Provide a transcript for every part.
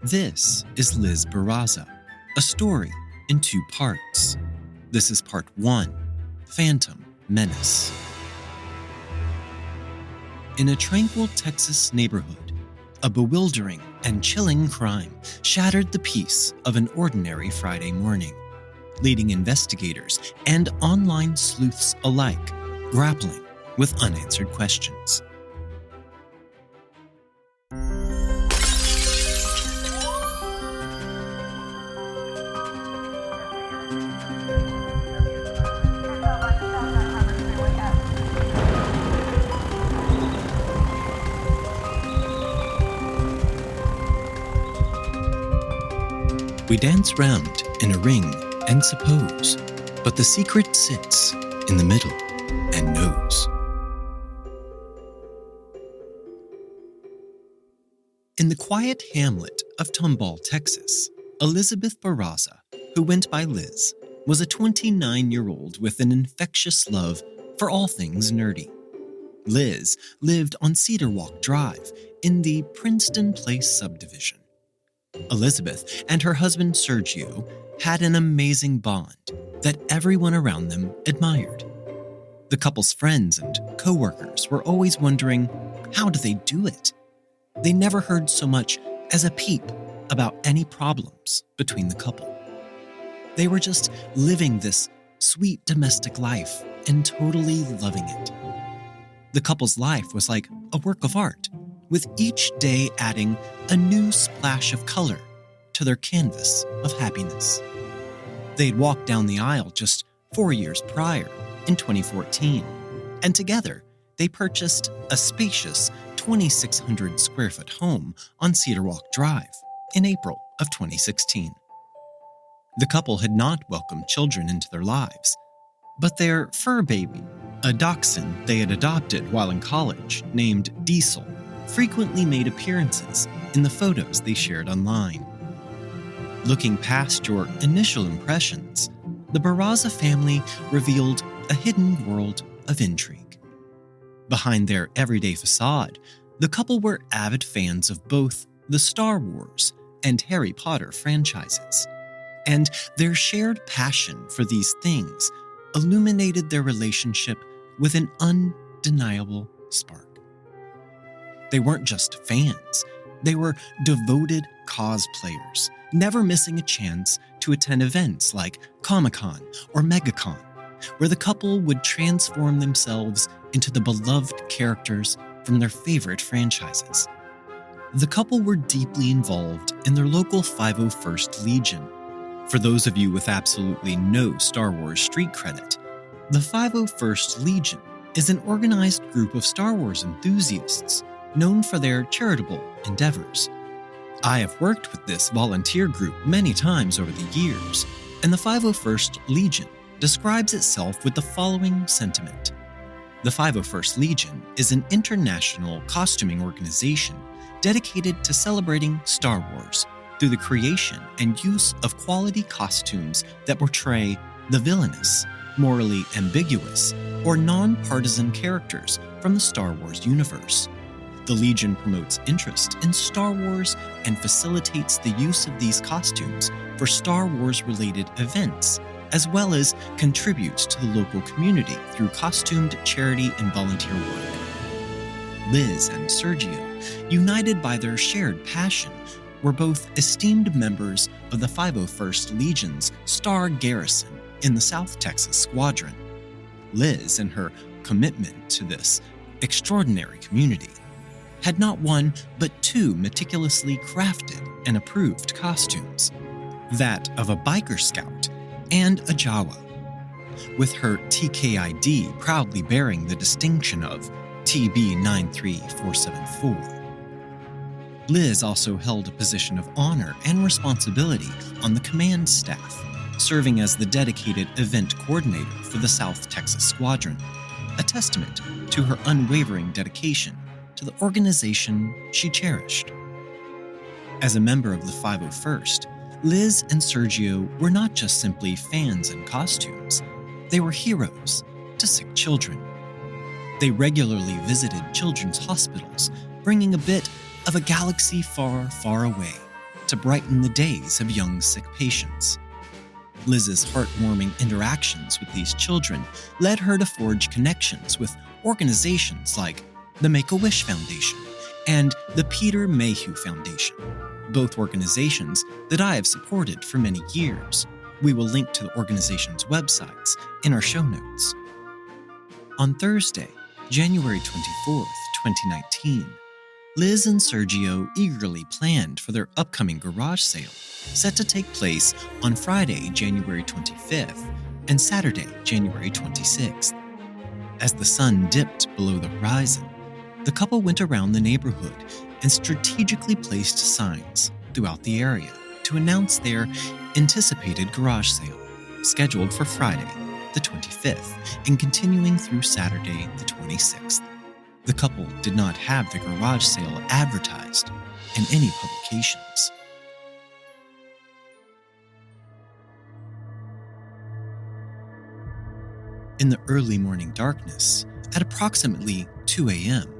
This is Liz Barraza, a story in 2 parts. This is part 1, Phantom Menace. In a tranquil Texas neighborhood, a bewildering and chilling crime shattered the peace of an ordinary Friday morning, leading investigators and online sleuths alike grappling with unanswered questions. We dance round in a ring and suppose, but the secret sits in the middle and knows. In the quiet hamlet of Tomball, Texas, Elizabeth Barraza, who went by Liz, was a 29-year-old with an infectious love for all things nerdy. Liz lived on Cedar Walk Drive in the Princeton Place subdivision. Elizabeth and her husband Sergio had an amazing bond that everyone around them admired. The couple's friends and co-workers were always wondering, how do they do it? They never heard so much as a peep about any problems between the couple. They were just living this sweet domestic life and totally loving it. The couple's life was like a work of art, with each day adding a new splash of color to their canvas of happiness. They'd walked down the aisle just 4 years prior, in 2014, and together they purchased a spacious 2,600 square foot home on Cedar Walk Drive in April of 2016. The couple had not welcomed children into their lives, but their fur baby, a dachshund they had adopted while in college named Diesel, frequently made appearances in the photos they shared online. Looking past your initial impressions, the Barraza family revealed a hidden world of intrigue. Behind their everyday facade, the couple were avid fans of both the Star Wars and Harry Potter franchises, and their shared passion for these things illuminated their relationship with an undeniable spark. They weren't just fans, they were devoted cosplayers, never missing a chance to attend events like Comic-Con or MegaCon, where the couple would transform themselves into the beloved characters from their favorite franchises. The couple were deeply involved in their local 501st Legion. For those of you with absolutely no Star Wars street credit, the 501st Legion is an organized group of Star Wars enthusiasts known for their charitable endeavors. I have worked with this volunteer group many times over the years, and the 501st Legion describes itself with the following sentiment. The 501st Legion is an international costuming organization dedicated to celebrating Star Wars through the creation and use of quality costumes that portray the villainous, morally ambiguous, or non-partisan characters from the Star Wars universe. The Legion promotes interest in Star Wars and facilitates the use of these costumes for Star Wars-related events, as well as contributes to the local community through costumed charity and volunteer work. Liz and Sergio, united by their shared passion, were both esteemed members of the 501st Legion's Star Garrison in the South Texas Squadron. Liz and her commitment to this extraordinary community had not one but 2 meticulously crafted and approved costumes, that of a biker scout and a Jawa, with her TKID proudly bearing the distinction of TB93474. Liz also held a position of honor and responsibility on the command staff, serving as the dedicated event coordinator for the South Texas Squadron, a testament to her unwavering dedication to the organization she cherished. As a member of the 501st, Liz and Sergio were not just simply fans in costumes, they were heroes to sick children. They regularly visited children's hospitals, bringing a bit of a galaxy far, far away to brighten the days of young sick patients. Liz's heartwarming interactions with these children led her to forge connections with organizations like the Make-A-Wish Foundation and the Peter Mayhew Foundation, both organizations that I have supported for many years. We will link to the organization's websites in our show notes. On Thursday, January 24th, 2019, Liz and Sergio eagerly planned for their upcoming garage sale, set to take place on Friday, January 25th, and Saturday, January 26th. As the sun dipped below the horizon, the couple went around the neighborhood and strategically placed signs throughout the area to announce their anticipated garage sale, scheduled for Friday, the 25th, and continuing through Saturday, the 26th. The couple did not have the garage sale advertised in any publications. In the early morning darkness, at approximately 2 a.m.,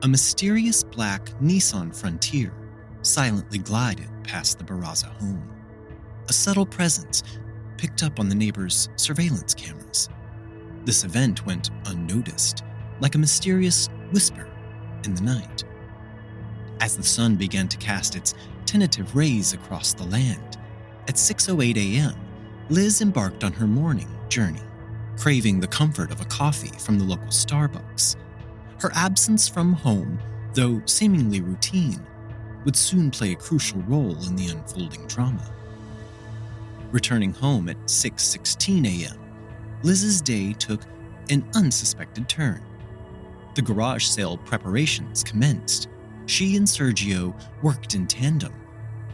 a mysterious black Nissan Frontier silently glided past the Barraza home. A subtle presence picked up on the neighbors' surveillance cameras. This event went unnoticed, like a mysterious whisper in the night. As the sun began to cast its tentative rays across the land, at 6:08 a.m., Liz embarked on her morning journey, craving the comfort of a coffee from the local Starbucks. Her absence from home, though seemingly routine, would soon play a crucial role in the unfolding drama. Returning home at 6:16 a.m., Liz's day took an unsuspected turn. The garage sale preparations commenced. She and Sergio worked in tandem,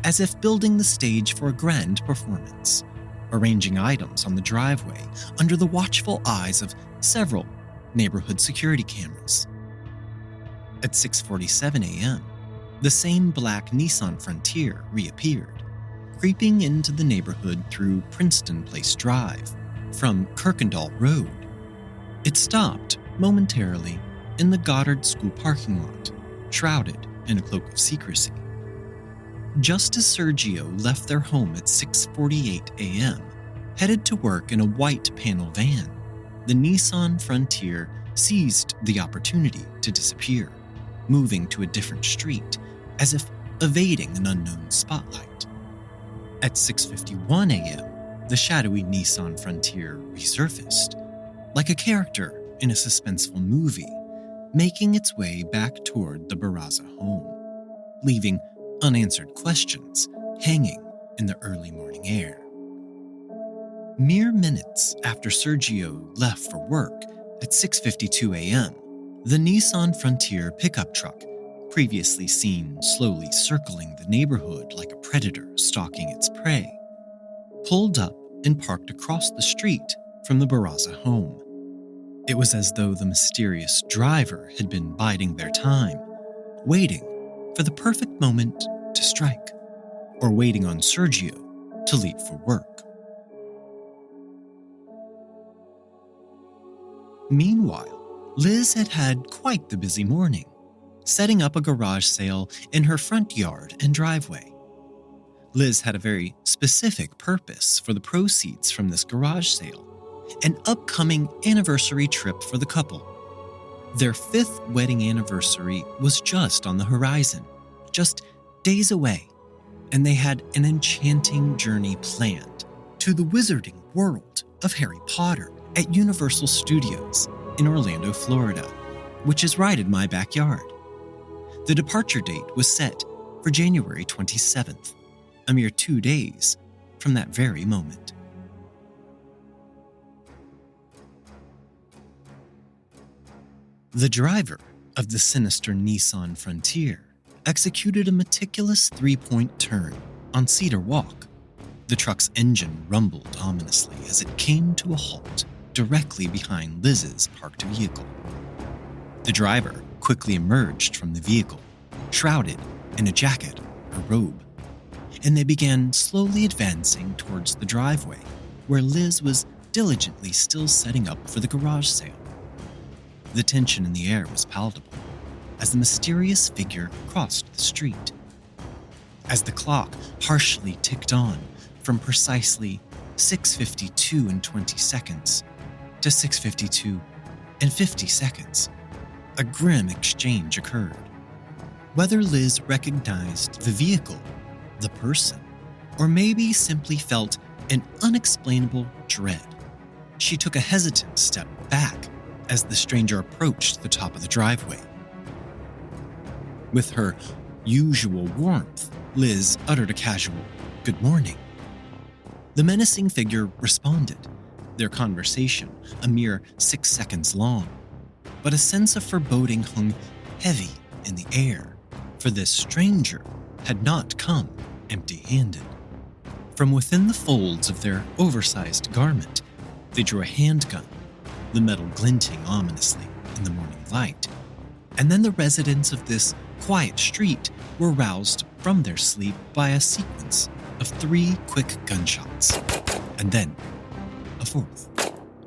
as if building the stage for a grand performance, arranging items on the driveway under the watchful eyes of several neighborhood security cameras. At 6:47 a.m., the same black Nissan Frontier reappeared, creeping into the neighborhood through Princeton Place Drive from Kirkendall Road. It stopped momentarily in the Goddard School parking lot, shrouded in a cloak of secrecy. Just as Sergio left their home at 6:48 a.m., headed to work in a white panel van, the Nissan Frontier seized the opportunity to disappear, moving to a different street, as if evading an unknown spotlight. At 6:51 a.m., the shadowy Nissan Frontier resurfaced, like a character in a suspenseful movie, making its way back toward the Barraza home, leaving unanswered questions hanging in the early morning air. Mere minutes after Sergio left for work at 6:52 a.m., the Nissan Frontier pickup truck, previously seen slowly circling the neighborhood like a predator stalking its prey, pulled up and parked across the street from the Barraza home. It was as though the mysterious driver had been biding their time, waiting for the perfect moment to strike, or waiting on Sergio to leave for work. Meanwhile, Liz had had quite the busy morning, setting up a garage sale in her front yard and driveway. Liz had a very specific purpose for the proceeds from this garage sale: an upcoming anniversary trip for the couple. Their 5th wedding anniversary was just on the horizon, just days away, and they had an enchanting journey planned to the wizarding world of Harry Potter at Universal Studios in Orlando, Florida, which is right in my backyard. The departure date was set for January 27th, a mere 2 days from that very moment. The driver of the sinister Nissan Frontier executed a meticulous 3-point turn on Cedar Walk. The truck's engine rumbled ominously as it came to a halt directly behind Liz's parked vehicle. The driver quickly emerged from the vehicle, shrouded in a jacket or robe, and they began slowly advancing towards the driveway where Liz was diligently still setting up for the garage sale. The tension in the air was palpable as the mysterious figure crossed the street. as the clock harshly ticked on from precisely 6:52 and 20 seconds to 6:52 and 50 seconds. A grim exchange occurred. Whether Liz recognized the vehicle, the person, or maybe simply felt an unexplainable dread, she took a hesitant step back as the stranger approached the top of the driveway. With her usual warmth, Liz uttered a casual, "Good morning." The menacing figure responded, their conversation a mere 6 seconds long, but a sense of foreboding hung heavy in the air, for this stranger had not come empty-handed. From within the folds of their oversized garment, they drew a handgun, the metal glinting ominously in the morning light, and then the residents of this quiet street were roused from their sleep by a sequence of 3 quick gunshots, and then a 4th,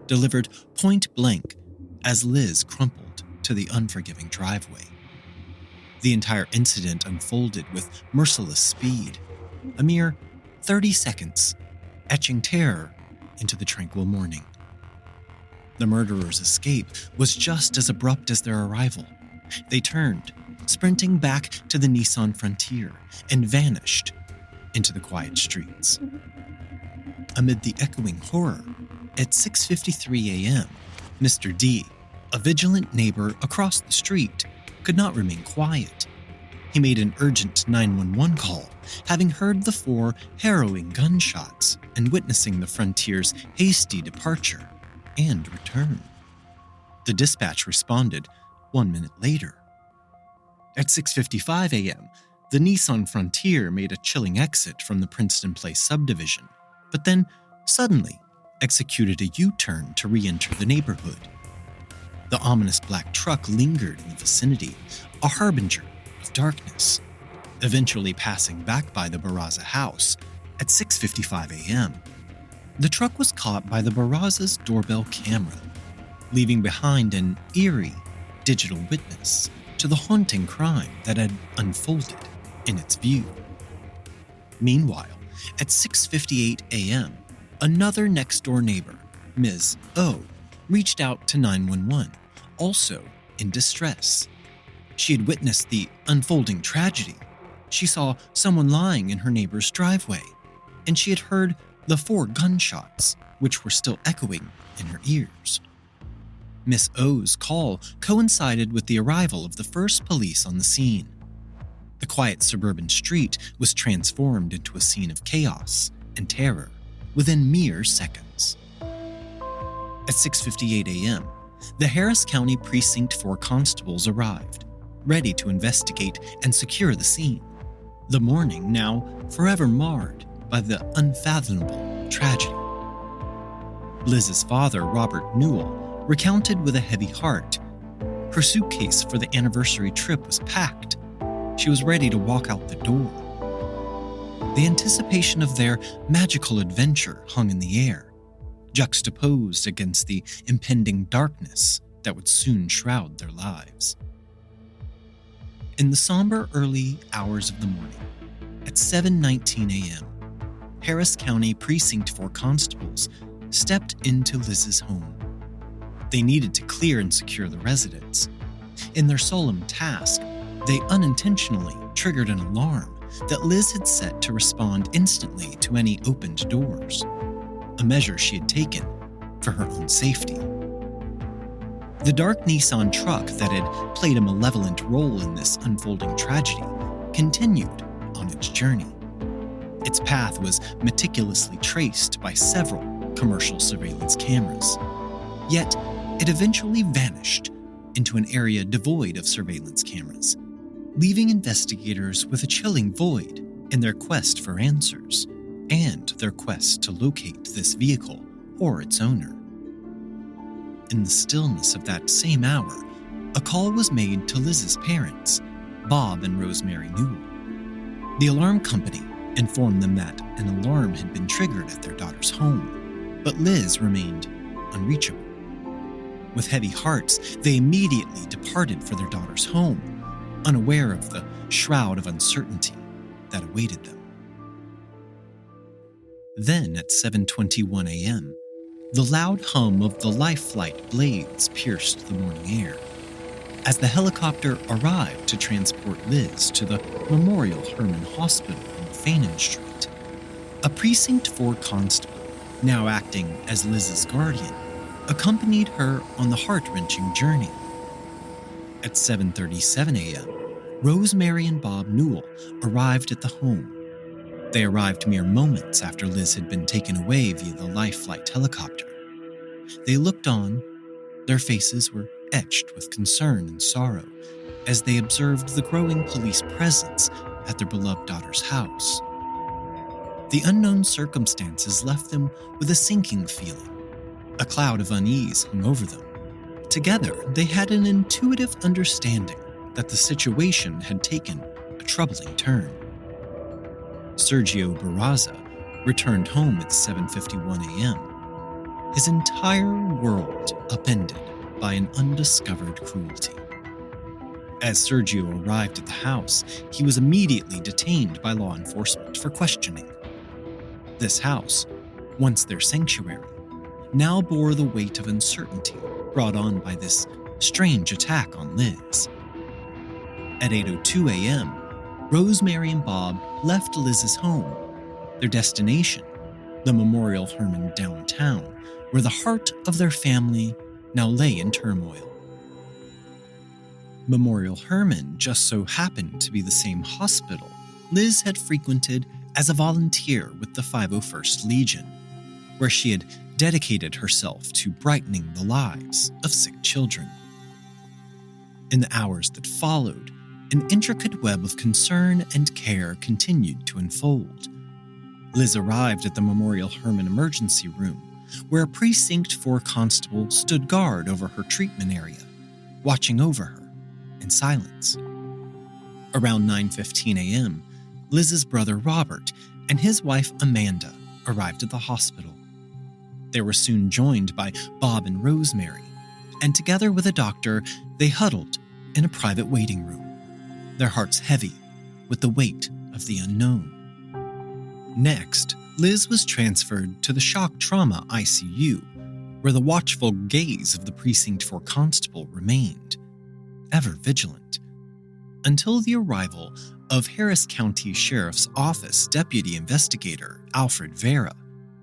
delivered point blank as Liz crumpled to the unforgiving driveway. The entire incident unfolded with merciless speed, a mere 30 seconds, etching terror into the tranquil morning. The murderer's escape was just as abrupt as their arrival. They turned, sprinting back to the Nissan Frontier, and vanished into the quiet streets. Amid the echoing horror, at 6:53 a.m., Mr. D, a vigilant neighbor across the street, could not remain quiet. He made an urgent 911 call, having heard the 4 harrowing gunshots and witnessing the Frontier's hasty departure and return. The dispatch responded 1 minute later. At 6:55 a.m., the Nissan Frontier made a chilling exit from the Princeton Place subdivision, but then suddenly executed a U-turn to re-enter the neighborhood. The ominous black truck lingered in the vicinity, a harbinger of darkness, eventually passing back by the Barraza house at 6:55 a.m. The truck was caught by the Barraza's doorbell camera, leaving behind an eerie digital witness to the haunting crime that had unfolded in its view. Meanwhile, at 6:58 a.m., another next-door neighbor, Ms. O, reached out to 911, also in distress. She had witnessed the unfolding tragedy. She saw someone lying in her neighbor's driveway, and she had heard the 4 gunshots, which were still echoing in her ears. Miss O's call coincided with the arrival of the first police on the scene. The quiet suburban street was transformed into a scene of chaos and terror within mere seconds. At 6:58 a.m., the Harris County Precinct 4 constables arrived, ready to investigate and secure the scene, the morning now forever marred by the unfathomable tragedy. Liz's father, Robert Newell, recounted with a heavy heart. Her suitcase for the anniversary trip was packed. She was ready to walk out the door. The anticipation of their magical adventure hung in the air, juxtaposed against the impending darkness that would soon shroud their lives. In the somber early hours of the morning, at 7:19 a.m., Harris County Precinct 4 constables stepped into Liz's home. They needed to clear and secure the residence. In their solemn task, they unintentionally triggered an alarm that Liz had set to respond instantly to any opened doors, a measure she had taken for her own safety. The dark Nissan truck that had played a malevolent role in this unfolding tragedy continued on its journey. Its path was meticulously traced by several commercial surveillance cameras. Yet, it eventually vanished into an area devoid of surveillance cameras, leaving investigators with a chilling void in their quest for answers and their quest to locate this vehicle or its owner. In the stillness of that same hour, a call was made to Liz's parents, Bob and Rosemary Newell. The alarm company informed them that an alarm had been triggered at their daughter's home, but Liz remained unreachable. With heavy hearts, they immediately departed for their daughter's home, unaware of the shroud of uncertainty that awaited them. Then at 7:21 a.m., the loud hum of the life flight blades pierced the morning air as the helicopter arrived to transport Liz to the Memorial Hermann Hospital on Fanon Street. A Precinct 4 constable, now acting as Liz's guardian, accompanied her on the heart-wrenching journey. At 7:37 a.m., Rosemary and Bob Newell arrived at the home. They arrived mere moments after Liz had been taken away via the life flight helicopter. They looked on. Their faces were etched with concern and sorrow as they observed the growing police presence at their beloved daughter's house. The unknown circumstances left them with a sinking feeling. A cloud of unease hung over them. Together, they had an intuitive understanding that the situation had taken a troubling turn. Sergio Barraza returned home at 7:51 a.m., his entire world upended by an undiscovered cruelty. As Sergio arrived at the house, he was immediately detained by law enforcement for questioning. This house, once their sanctuary, now bore the weight of uncertainty brought on by this strange attack on Liz. At 8:02 a.m., Rosemary and Bob left Liz's home. Their destination, the Memorial Hermann downtown, where the heart of their family now lay in turmoil. Memorial Hermann just so happened to be the same hospital Liz had frequented as a volunteer with the 501st Legion, where she had dedicated herself to brightening the lives of sick children. In the hours that followed, an intricate web of concern and care continued to unfold. Liz arrived at the Memorial Hermann emergency room, where a Precinct 4 constable stood guard over her treatment area, watching over her in silence. Around 9:15 a.m., Liz's brother Robert and his wife Amanda arrived at the hospital. They were soon joined by Bob and Rosemary, and together with a doctor, they huddled in a private waiting room, their hearts heavy with the weight of the unknown. Next, Liz was transferred to the shock trauma ICU, where the watchful gaze of the Precinct 4 constable remained, ever vigilant, until the arrival of Harris County Sheriff's Office Deputy Investigator Alfred Vera,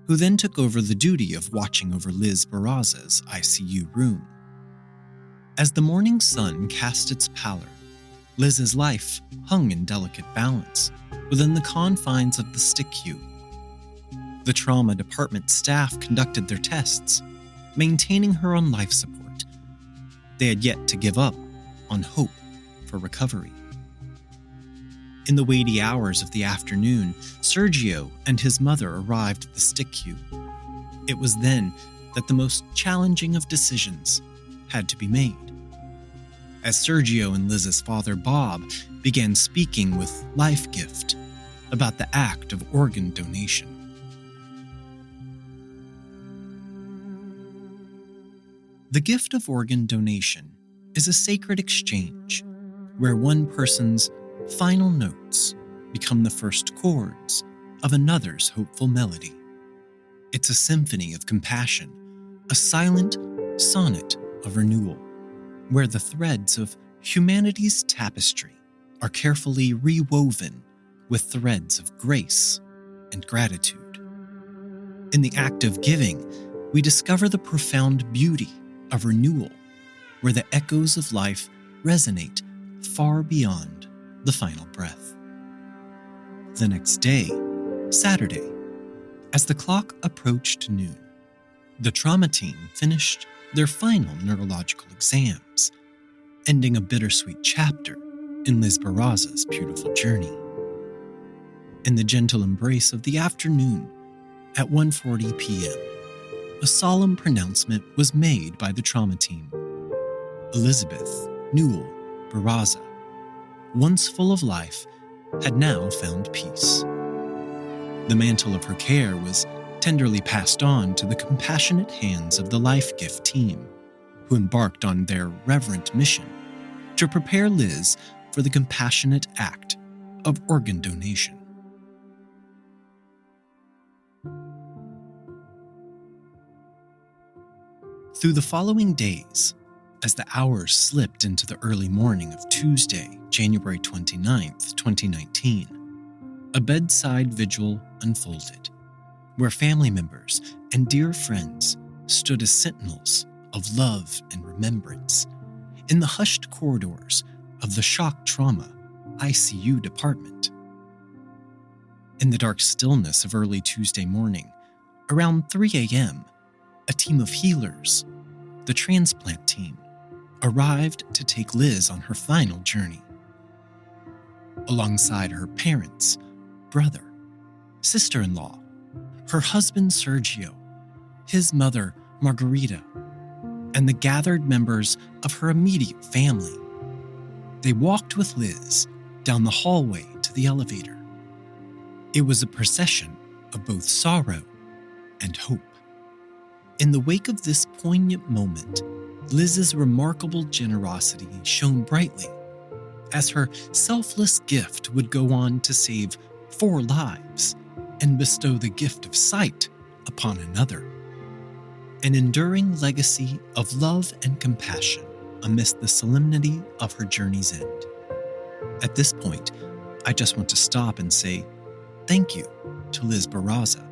who then took over the duty of watching over Liz Barraza's ICU room. As the morning sun cast its pallor, Liz's life hung in delicate balance within the confines of the STICU. The trauma department staff conducted their tests, maintaining her on life support. They had yet to give up on hope for recovery. In the weighty hours of the afternoon, Sergio and his mother arrived at the STICU. It was then that the most challenging of decisions had to be made. As Sergio and Liz's father Bob began speaking with Life Gift about the act of organ donation. The gift of organ donation is a sacred exchange where one person's final notes become the first chords of another's hopeful melody. It's a symphony of compassion, a silent sonnet of renewal, where the threads of humanity's tapestry are carefully rewoven with threads of grace and gratitude. In the act of giving, we discover the profound beauty of renewal, where the echoes of life resonate far beyond the final breath. The next day, Saturday, as the clock approached noon, the trauma team finished their final neurological exams, ending a bittersweet chapter in Liz Barraza's beautiful journey. In the gentle embrace of the afternoon, at 1:40 p.m., a solemn pronouncement was made by the trauma team. Elizabeth Newell Barraza, once full of life, had now found peace. The mantle of her care was tenderly passed on to the compassionate hands of the Life Gift team, who embarked on their reverent mission to prepare Liz for the compassionate act of organ donation. Through the following days, as the hours slipped into the early morning of Tuesday, January 29th, 2019, a bedside vigil unfolded, where family members and dear friends stood as sentinels of love and remembrance in the hushed corridors of the shock trauma ICU department. In the dark stillness of early Tuesday morning, around 3 a.m., a team of healers, the transplant team, arrived to take Liz on her final journey. Alongside her parents, brother, sister-in-law, her husband Sergio, his mother Margarita, and the gathered members of her immediate family. They walked with Liz down the hallway to the elevator. It was a procession of both sorrow and hope. In the wake of this poignant moment, Liz's remarkable generosity shone brightly, as her selfless gift would go on to save 4 lives and bestow the gift of sight upon another. An enduring legacy of love and compassion amidst the solemnity of her journey's end. At this point, I just want to stop and say thank you to Liz Barraza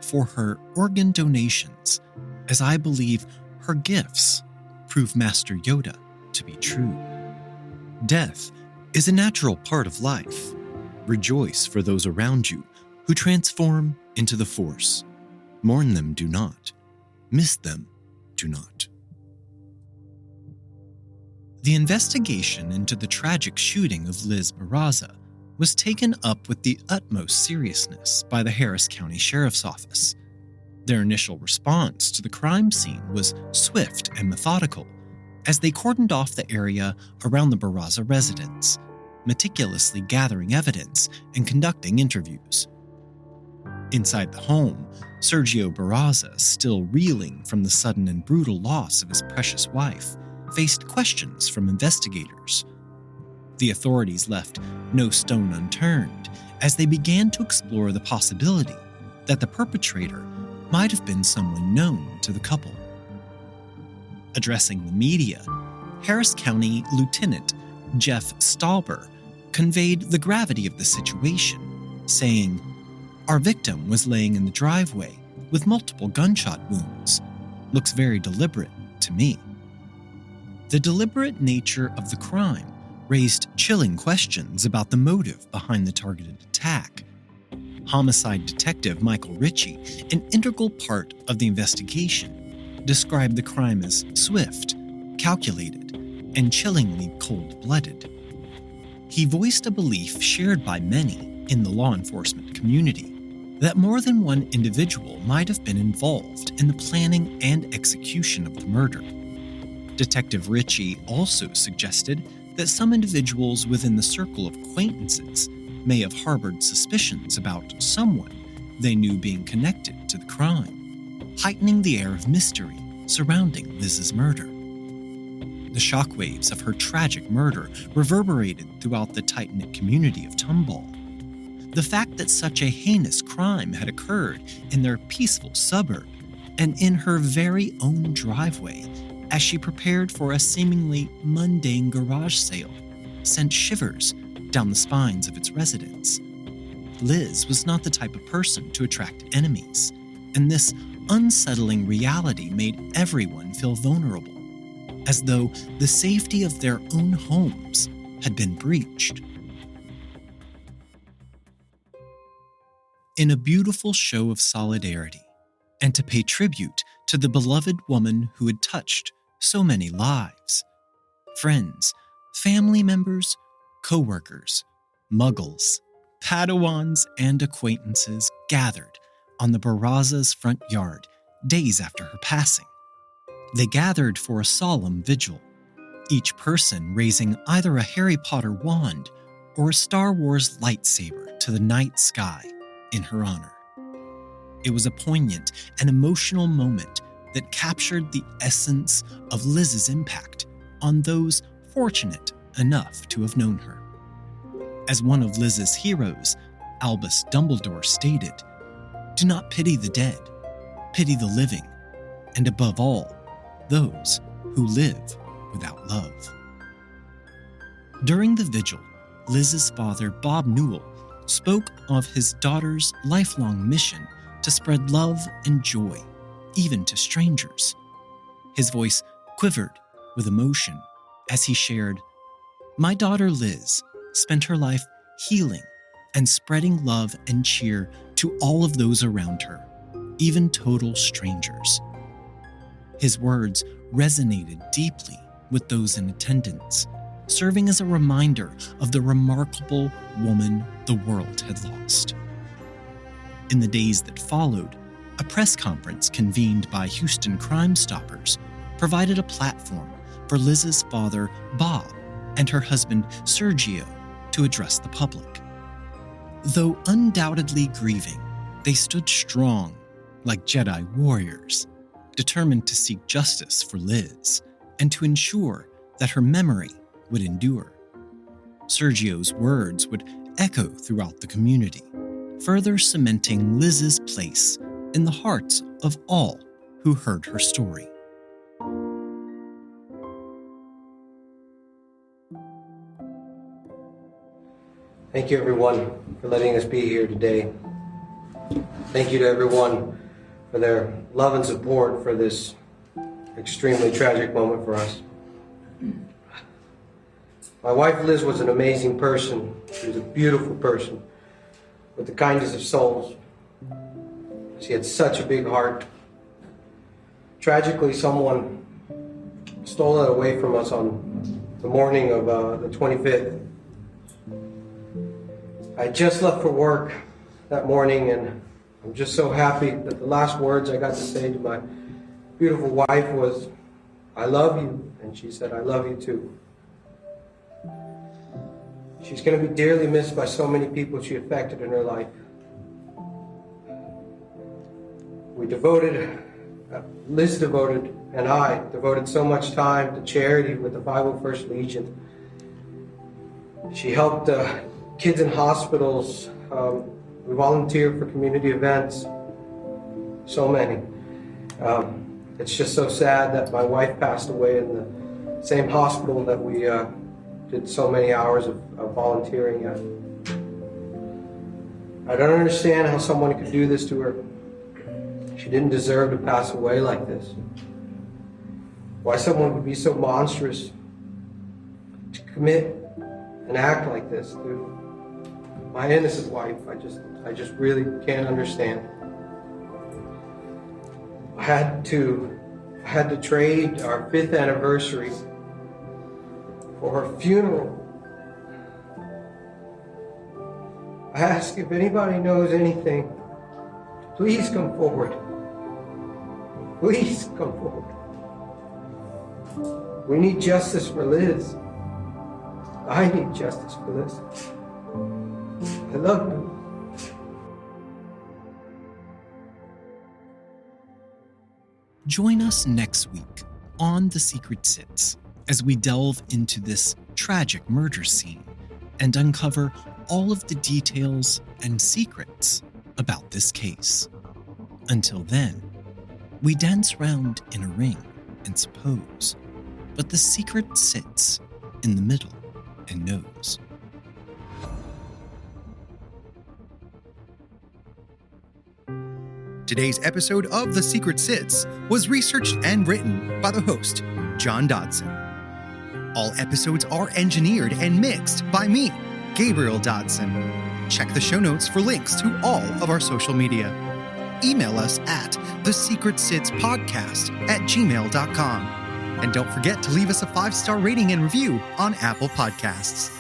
for her organ donations, as I believe her gifts prove Master Yoda to be true. Death is a natural part of life. Rejoice for those around you who transform into the Force. Mourn them, do not. Miss them, do not. The investigation into the tragic shooting of Liz Barraza was taken up with the utmost seriousness by the Harris County Sheriff's Office. Their initial response to the crime scene was swift and methodical, as they cordoned off the area around the Barraza residence, meticulously gathering evidence and conducting interviews. Inside the home, Sergio Barraza, still reeling from the sudden and brutal loss of his precious wife, faced questions from investigators. The authorities left no stone unturned as they began to explore the possibility that the perpetrator might have been someone known to the couple. Addressing the media, Harris County Lieutenant Jeff Stauber conveyed the gravity of the situation, saying, "Our victim was laying in the driveway with multiple gunshot wounds. Looks very deliberate to me." The deliberate nature of the crime raised chilling questions about the motive behind the targeted attack. Homicide detective Michael Ritchie, an integral part of the investigation, described the crime as swift, calculated, and chillingly cold-blooded. He voiced a belief shared by many in the law enforcement community that more than one individual might have been involved in the planning and execution of the murder. Detective Ritchie also suggested that some individuals within the circle of acquaintances may have harbored suspicions about someone they knew being connected to the crime, heightening the air of mystery surrounding Liz's murder. The shockwaves of her tragic murder reverberated throughout the tight-knit community of Tomball. The fact that such a heinous crime had occurred in their peaceful suburb and in her very own driveway as she prepared for a seemingly mundane garage sale sent shivers down the spines of its residents. Liz was not the type of person to attract enemies, and this unsettling reality made everyone feel vulnerable, as though the safety of their own homes had been breached. In a beautiful show of solidarity, and to pay tribute to the beloved woman who had touched so many lives, friends, family members, co-workers, muggles, Padawans, and acquaintances gathered on the Barraza's front yard days after her passing. They gathered for a solemn vigil, each person raising either a Harry Potter wand or a Star Wars lightsaber to the night sky in her honor. It was a poignant and emotional moment that captured the essence of Liz's impact on those fortunate enough to have known her. As one of Liz's heroes, Albus Dumbledore, stated, "Do not pity the dead, pity the living, and above all, those who live without love. During the vigil, Liz's father, Bob Newell, spoke of his daughter's lifelong mission to spread love and joy, even to strangers. His voice quivered with emotion as he shared, "My daughter Liz spent her life healing and spreading love and cheer to all of those around her, even total strangers." His words resonated deeply with those in attendance, serving as a reminder of the remarkable woman the world had lost. In the days that followed, a press conference convened by Houston Crime Stoppers provided a platform for Liz's father, Bob, and her husband, Sergio, to address the public. Though undoubtedly grieving, they stood strong, like Jedi warriors, determined to seek justice for Liz and to ensure that her memory would endure. Sergio's words would echo throughout the community, further cementing Liz's place in the hearts of all who heard her story. Thank you, everyone, for letting us be here today. Thank you to everyone for their love and support for this extremely tragic moment for us. My wife, Liz, was an amazing person. She was a beautiful person with the kindest of souls. She had such a big heart. Tragically, someone stole it away from us on the morning of the 25th. I just left for work that morning, and I'm just so happy that the last words I got to say to my beautiful wife was, "I love you," and she said, "I love you too." She's going to be dearly missed by so many people she affected in her life. Liz devoted, and I devoted so much time to charity with the 501st Legion. She helped kids in hospitals. We volunteered for community events. So many. It's just so sad that my wife passed away in the same hospital that we did so many hours of volunteering at. I don't understand how someone could do this to her. She didn't deserve to pass away like this. Why someone would be so monstrous to commit and act like this to my innocent wife, I just really can't understand. I had to trade our 5th anniversary for her funeral. I ask if anybody knows anything, please come forward. Please come forward. We need justice for Liz. I need justice for Liz. I love you. Join us next week on The Secret Sits as we delve into this tragic murder scene and uncover all of the details and secrets about this case. Until then, we dance round in a ring and suppose, but the secret sits in the middle and knows. Today's episode of The Secret Sits was researched and written by the host, John Dodson. All episodes are engineered and mixed by me, Gabriel Dodson. Check the show notes for links to all of our social media. Email us at TheSecretSitsPodcast@gmail.com. And don't forget to leave us a 5-star rating and review on Apple Podcasts.